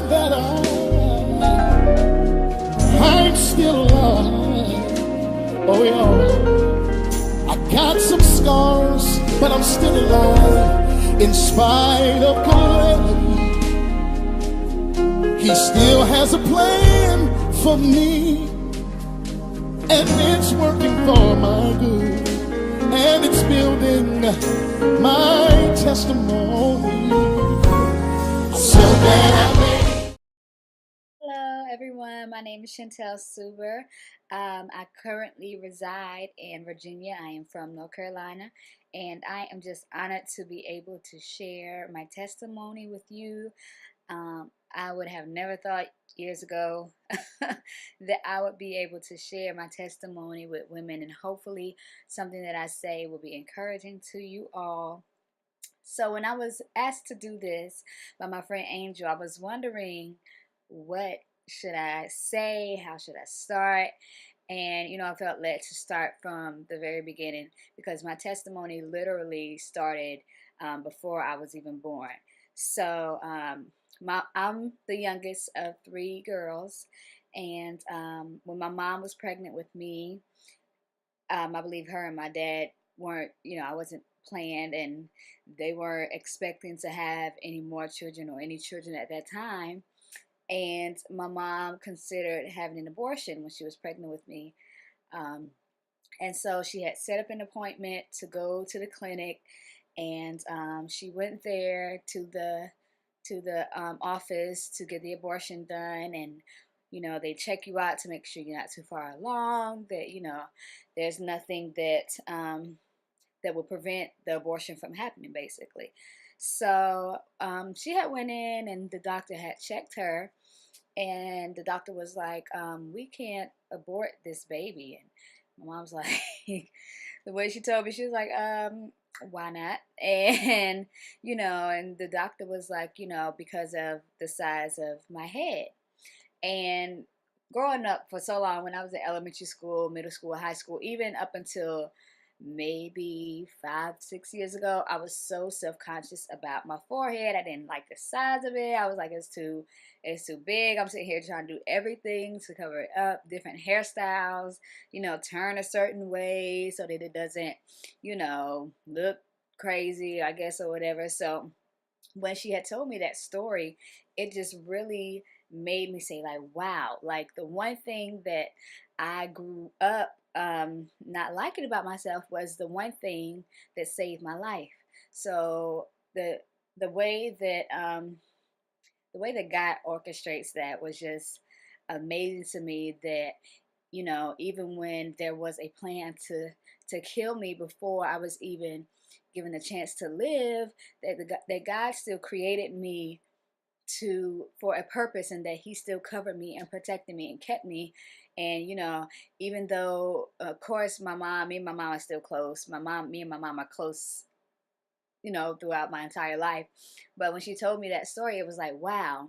that I'm still alive. Oh yeah, I got some scars, but I'm still alive. In spite of calamity, He still has a plan for me, and it's working for my good, and it's building my testimony. So that I may. Hello, everyone. My name is Chantel Suber. I currently reside in Virginia. I am from North Carolina, and I am just honored to be able to share my testimony with you. I would have never thought years ago that I would be able to share my testimony with women, and hopefully, something that I say will be encouraging to you all. So, when I was asked to do this by my friend Angel, I was wondering what should I say? How should I start? And, I felt led to start from the very beginning because my testimony literally started before I was even born. So, I'm the youngest of three girls. And when my mom was pregnant with me, I believe her and my dad weren't, I wasn't planned, and they weren't expecting to have any more children or any children at that time. And my mom considered having an abortion when she was pregnant with me. Um, and so she had set up an appointment to go to the clinic, and she went there to the office to get the abortion done. And they check you out to make sure you're not too far along, that there's nothing that will prevent the abortion from happening, basically. So she had went in, and the doctor had checked her, and the doctor was like, we can't abort this baby. And my mom's like, the way she told me, she was like, why not? And and the doctor was like, because of the size of my head. And growing up for so long, when I was in elementary school, middle school, high school, even up until maybe 5, 6 years ago, I was so self-conscious about my forehead. I didn't like the size of it. I was like, it's too big. I'm sitting here trying to do everything to cover it up, different hairstyles, turn a certain way so that it doesn't, look crazy, I guess, or whatever. So when she had told me that story, it just really made me say, like, wow, like the one thing that I grew up not liking about myself was the one thing that saved my life. So the way that God orchestrates that was just amazing to me. That even when there was a plan to kill me before I was even given a chance to live, that God still created me to for a purpose, and that He still covered me and protected me and kept me. And even though, of course, me and my mom are still close. Me and my mom are close, throughout my entire life. But when she told me that story, it was like, wow,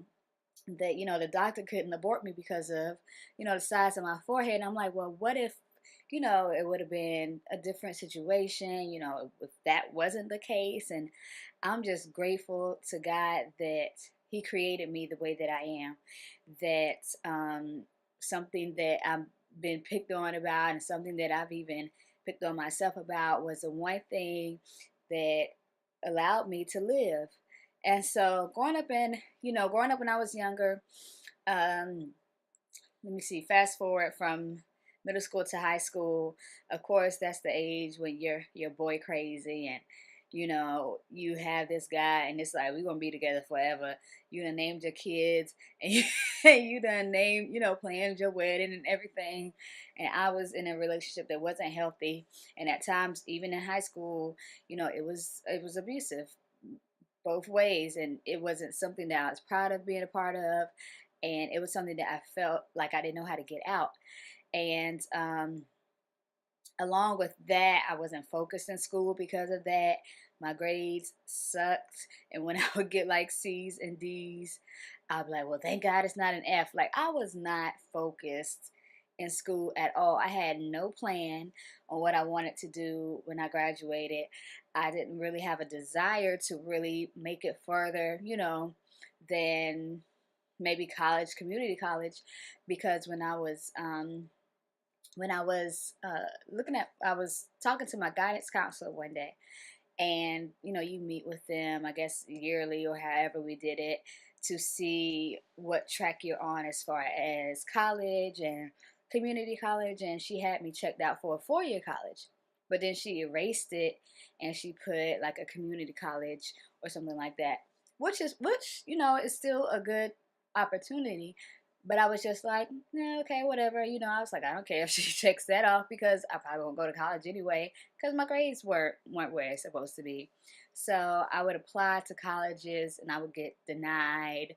that the doctor couldn't abort me because of the size of my forehead. And I'm like, well, what if it would have been a different situation, if that wasn't the case. And I'm just grateful to God that He created me the way that I am. That something that I've been picked on about, and something that I've even picked on myself about, was the one thing that allowed me to live. And so growing up when I was younger, um, let me see, fast forward from middle school to high school. Of course, that's the age when you're boy crazy, and you have this guy, and it's like, we're gonna be together forever. You done named your kids, and you done named, planned your wedding and everything. And I was in a relationship that wasn't healthy, and at times, even in high school, it was abusive both ways, and it wasn't something that I was proud of being a part of, and it was something that I felt like I didn't know how to get out. And along with that, I wasn't focused in school because of that. My grades sucked, and when I would get like C's and D's, I'd be like, well, thank God it's not an F. Like, I was not focused in school at all. I had no plan on what I wanted to do when I graduated. I didn't really have a desire to really make it further, than maybe college, community college, because when I was I was talking to my guidance counselor one day, and you meet with them, I guess yearly or however we did it, to see what track you're on as far as college and community college. And she had me checked out for a 4-year college, but then she erased it and she put like a community college or something like that, which is still a good opportunity. But I was just like, nah, okay, whatever. I was like, I don't care if she checks that off, because I probably won't go to college anyway, because my grades weren't where they're supposed to be. So I would apply to colleges and I would get denied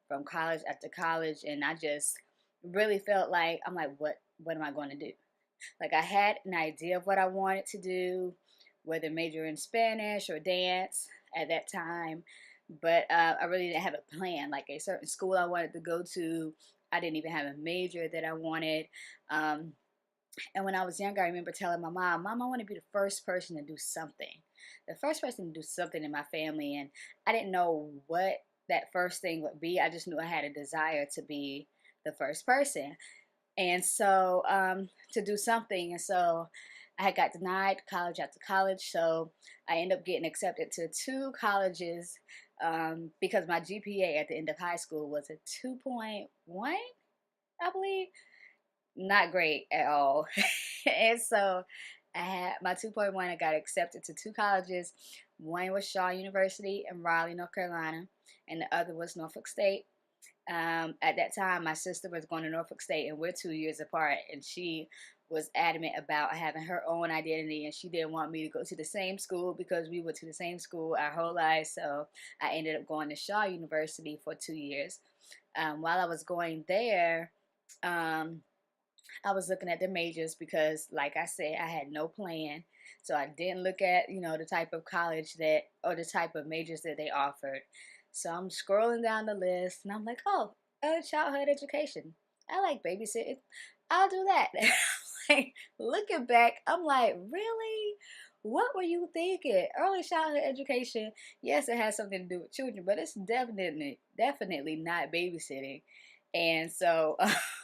from college after college, and I just really felt like, I'm like, what am I going to do? Like, I had an idea of what I wanted to do, whether major in Spanish or dance at that time, but I really didn't have a plan, like a certain school I wanted to go to. I didn't even have a major that I wanted. Um, and when I was younger, I remember telling my mom, I want to be the first person to do something, the first person to do something in my family. And I didn't know what that first thing would be. I just knew I had a desire to be the first person. And so to do something. And so I had got denied college after college. So I ended up getting accepted to 2 colleges, because my GPA at the end of high school was a 2.1, I believe. Not great at all. And so I had my 2.1. I got accepted to 2 colleges. One was Shaw University in Raleigh, North Carolina, and the other was Norfolk State. At that time, my sister was going to Norfolk State, and we're 2 years apart. And she was adamant about having her own identity, and she didn't want me to go to the same school because we went to the same school our whole lives. So I ended up going to Shaw University for 2 years. While I was going there, um, I was looking at the majors because, like I said, I had no plan. So I didn't look at, the type of college that, or the type of majors that they offered. So I'm scrolling down the list and I'm like, oh, early childhood education. I like babysitting. I'll do that. Like, looking back, I'm like, really? What were you thinking? Early childhood education, yes, it has something to do with children, but it's definitely not babysitting. And so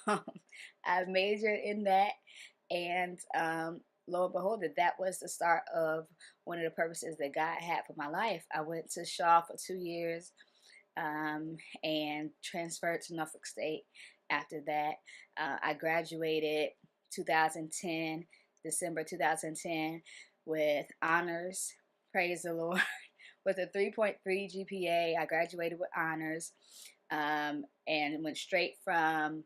I majored in that, and lo and behold, that was the start of one of the purposes that God had for my life. I went to Shaw for 2 years, and transferred to Norfolk State after that. I graduated 2010, December 2010, with honors. Praise the Lord. With a 3.3 GPA, I graduated with honors, and went straight from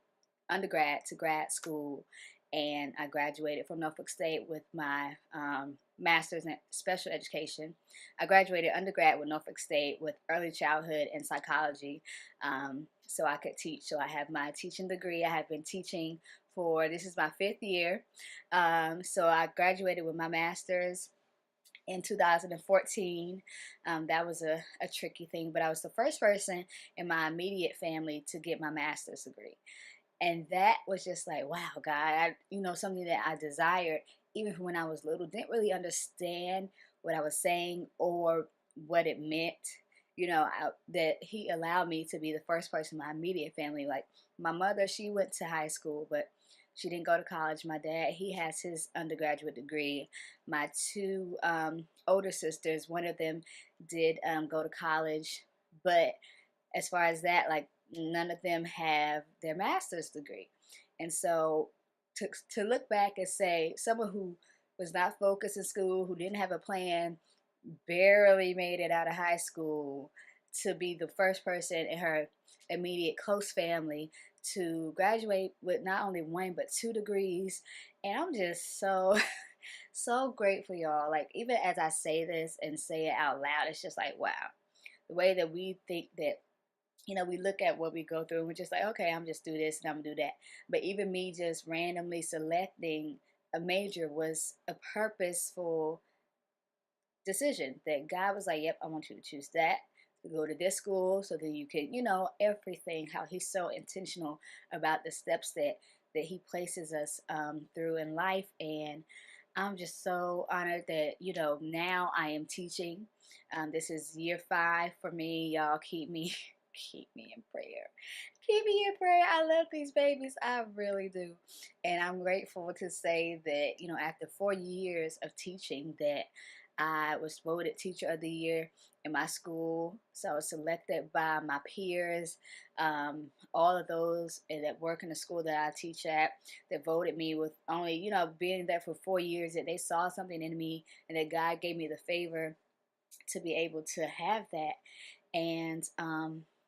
undergrad to grad school. And I graduated from Norfolk State with my master's in special education. I graduated undergrad with Norfolk State with early childhood and psychology, so I could teach. So I have my teaching degree. I have been teaching for, this is my 5th year. So I graduated with my master's in 2014. That was a tricky thing, but I was the first person in my immediate family to get my master's degree. And that was just like, wow, God, something that I desired even from when I was little. Didn't really understand what I was saying or what it meant. That He allowed me to be the first person in my immediate family. Like, my mother, she went to high school, but she didn't go to college. My dad, he has his undergraduate degree. My 2 older sisters, one of them did go to college, but as far as that, like, none of them have their master's degree. And so to look back and say someone who was not focused in school, who didn't have a plan, barely made it out of high school, to be the first person in her immediate close family to graduate with not only 1 but 2 degrees. And I'm just so so grateful, y'all. Like, even as I say this and say it out loud, it's just like, wow, the way that we think that, we look at what we go through and we're just like, okay, I'm just do this and I'm gonna do that. But even me just randomly selecting a major was a purposeful decision that God was like, yep, I want you to choose that, to go to this school so that you can, everything, how He's so intentional about the steps that He places us through in life. And I'm just so honored that, now I am teaching. This is year 5 for me. Y'all keep me keep me in prayer. Keep me in prayer. I love these babies. I really do. And I'm grateful to say that, after 4 years of teaching, that I was voted Teacher of the Year in my school. So I was selected by my peers, all of those that work in the school that I teach at, that voted me with only, being there for 4 years, that they saw something in me and that God gave me the favor to be able to have that. And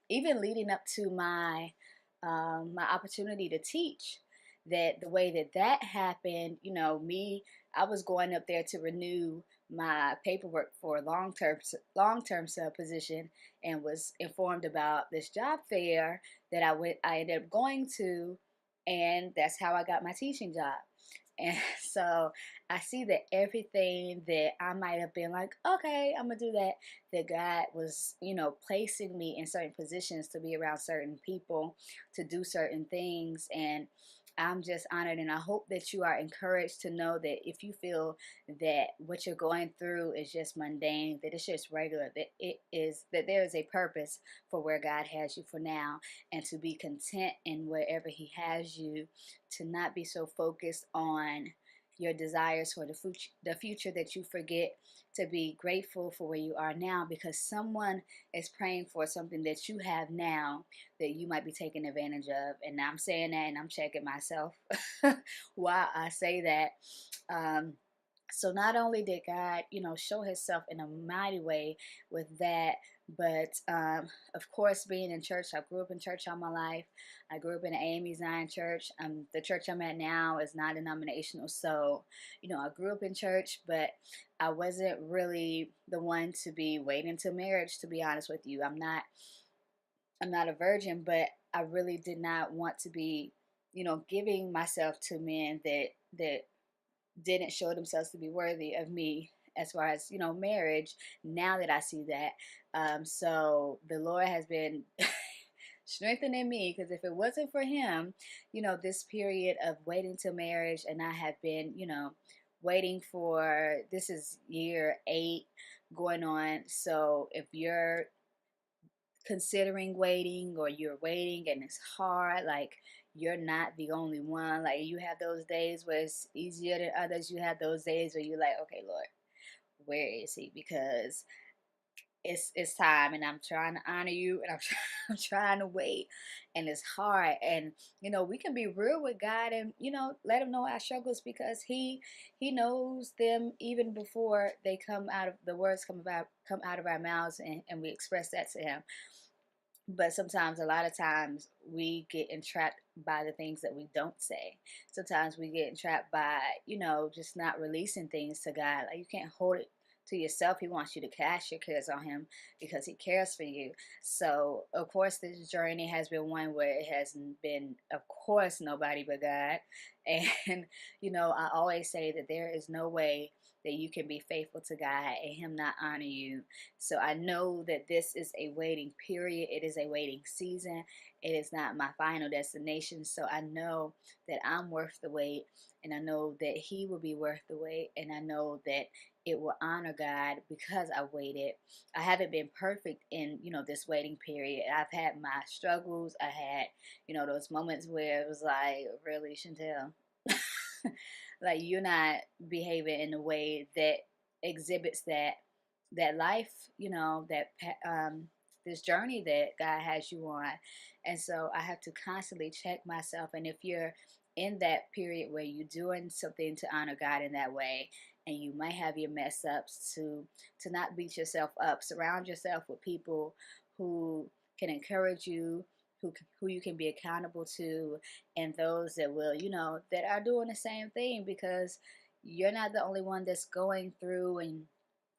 even leading up to my opportunity to teach, that the way that that happened, I was going up there to renew my paperwork for a long term sub position, and was informed about this job fair that I ended up going to, and that's how I got my teaching job. And so I see that everything that I might have been like, okay, I'm gonna do that, that God was, placing me in certain positions to be around certain people, to do certain things. And I'm just honored, and I hope that you are encouraged to know that if you feel that what you're going through is just mundane, that it's just regular, that there is a purpose for where God has you for now, and to be content in wherever He has you, to not be so focused on your desires for the future that you forget to be grateful for where you are now, because someone is praying for something that you have now that you might be taking advantage of. And I'm saying that, and I'm checking myself while I say that. So not only did God, show Himself in a mighty way with that, but of course, being in church, I grew up in church all my life. I grew up in an AME Zion church. The church I'm at now is not denominational, so I grew up in church, but I wasn't really the one to be waiting to marriage. To be honest with you, I'm not a virgin, but I really did not want to be, giving myself to men that didn't show themselves to be worthy of me, as far as marriage. Now that I see that, so the Lord has been strengthening me, because if it wasn't for Him, this period of waiting to marriage, and I have been, waiting for, this is year 8 going on. So if you're considering waiting, or you're waiting and it's hard, like, you're not the only one. Like, you have those days where it's easier than others. You have those days where you're like, okay, Lord, where is He? Because it's time, and I'm trying to honor you, and I'm trying to wait, and it's hard. And we can be real with God, and let Him know our struggles, because He knows them even before they come out of the words come out of our mouths, and we express that to Him. But sometimes, a lot of times, we get entrapped by the things that we don't say. Sometimes we get entrapped by, just not releasing things to God. Like, you can't hold it to yourself. He wants you to cast your cares on Him, because He cares for you. So, of course, this journey has been one where it has been, of course, nobody but God. And, I always say that there is no way that you can be faithful to God and Him not honor you. So I know that this is a waiting period. It is a waiting season. It is not my final destination. So I know that I'm worth the wait, and I know that He will be worth the wait, and I know that it will honor God because I waited. I haven't been perfect in, this waiting period. I've had my struggles. I had, those moments where it was like, really, Chantel? Like, you're not behaving in a way that exhibits that life, this journey that God has you on. And so I have to constantly check myself. And if you're in that period where you're doing something to honor God in that way, and you might have your mess ups, to not beat yourself up. Surround yourself with people who can encourage you, who you can be accountable to, and those that will, that are doing the same thing, because you're not the only one that's going through. And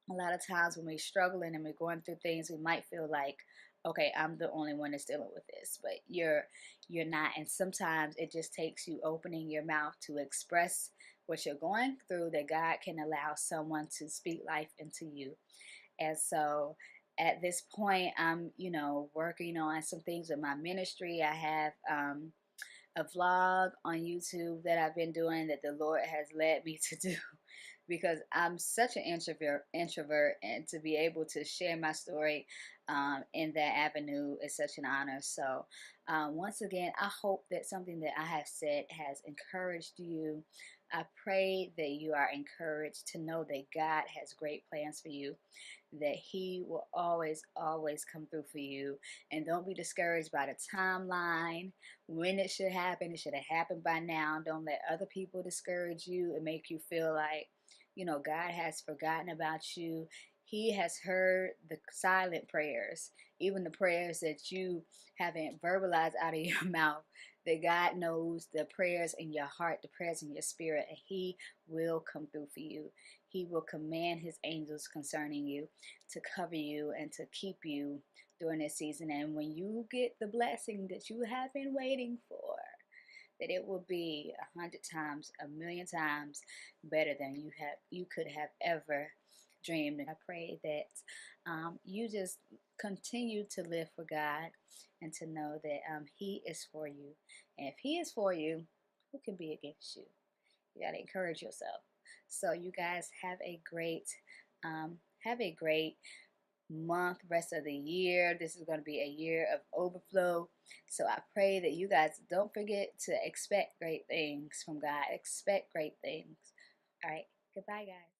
a lot of times when we're struggling and we're going through things, we might feel like, okay, I'm the only one that's dealing with this, but you're not. And sometimes it just takes you opening your mouth to express what you're going through, that God can allow someone to speak life into you. And so at this point, I'm, working on some things with my ministry. I have a vlog on YouTube that I've been doing, that the Lord has led me to do, because I'm such an introvert, and to be able to share my story in that avenue is such an honor. So, once again, I hope that something that I have said has encouraged you. I pray that you are encouraged to know that God has great plans for you, that He will always, always come through for you. And don't be discouraged by the timeline, when it should happen. It should have happened by now. Don't let other people discourage you and make you feel like, God has forgotten about you. He has heard the silent prayers, even the prayers that you haven't verbalized out of your mouth. That God knows the prayers in your heart, the prayers in your spirit, and He will come through for you. He will command His angels concerning you to cover you and to keep you during this season. And when you get the blessing that you have been waiting for, that it will be 100 times, a million times better than you could have ever dreamed. And I pray that you just continue to live for God and to know that He is for you. And if He is for you, who can be against you? You got to encourage yourself. So you guys have a great month, rest of the year. This is going to be a year of overflow. So I pray that you guys don't forget to expect great things from God. Expect great things. All right. Goodbye, guys.